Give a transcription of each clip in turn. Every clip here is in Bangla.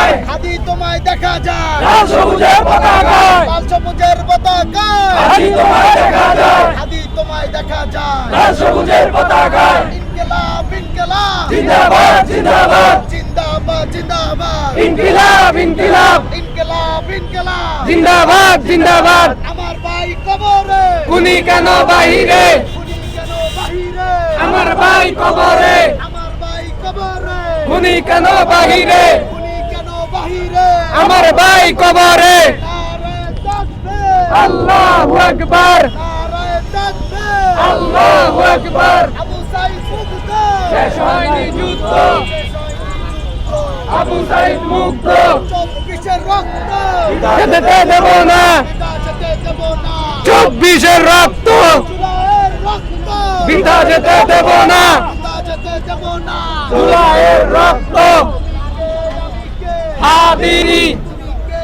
যায়, হাদি তোমায় দেখা যায়, লাল সবুজের পতাকায়, লাল সবুজের পতাকায়, হাদি তোমায় দেখা যায়, হাদি তোমায় দেখা যায়, লাল সবুজের পতাকায়। ইনকিলাব ইনকিলাব জিন্দাবাদ জিন্দাবাদ, জিন্দাবাদ জিন্দাবাদ, ইনকিলাব ইনকিলাব, ইনকিলাব ইনকিলাব। জিন্দাবাদ জিন্দাবাদ। আমার ভাই কবরে, খুনি কেন বাহিরে, খুনি কেন বাহিরে, আমার ভাই কবরে, আমার ভাই কবরে, খুনি কেন বাহিরে, খুনি কেন বাহিরে, আমার ভাই কবরে। নারে তাকবীর, আল্লাহু আকবার, নারে তাকবীর, আল্লাহু আকবার। আবু সাইদ মুগ্ধ, শেষ হয়নি যুদ্ধ, শেষ হয়নি যুদ্ধ, আবু সাইদ মুগ্ধ। 24-এর রক্ত যেতে দেব না, বিদা যেতে দেব না, 24-এর রক্ত জুলাইয়ের রক্ত বিধা যেতে দেব না, বিদা যেতে দেব না। জুলাইয়ের রক্ত। আমি কে, হাদি আমি কে,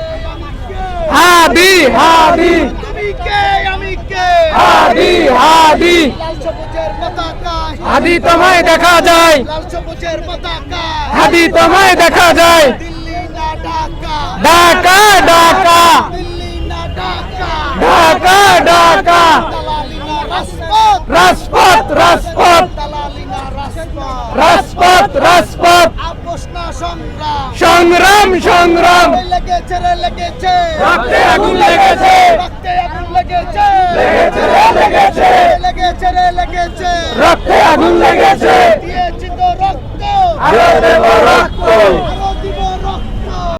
হাদি হাদি আমি কে, আমি কে, হাদি হাদি। লাল সবুজের পতাকায়, হাদি তোমায় দেখা যায়, লাল সবুজের পতাকায়, হাদি তোমায় দেখা যায়। দিল্লি না ঢাকা, ঢাকা ঢাকা, দিল্লি না ঢাকা, ঢাকা ঢাকা। দালালি না রাজপথ, রাজপথ রাজপথ, দালালি না রাজপথ, রাজপথ রাজপথ। আপোষ না সংগ্রাম, সংগ্রাম সংগ্রাম, লেগেছে রে লেগেছে, রক্তে আগুন লেগেছে।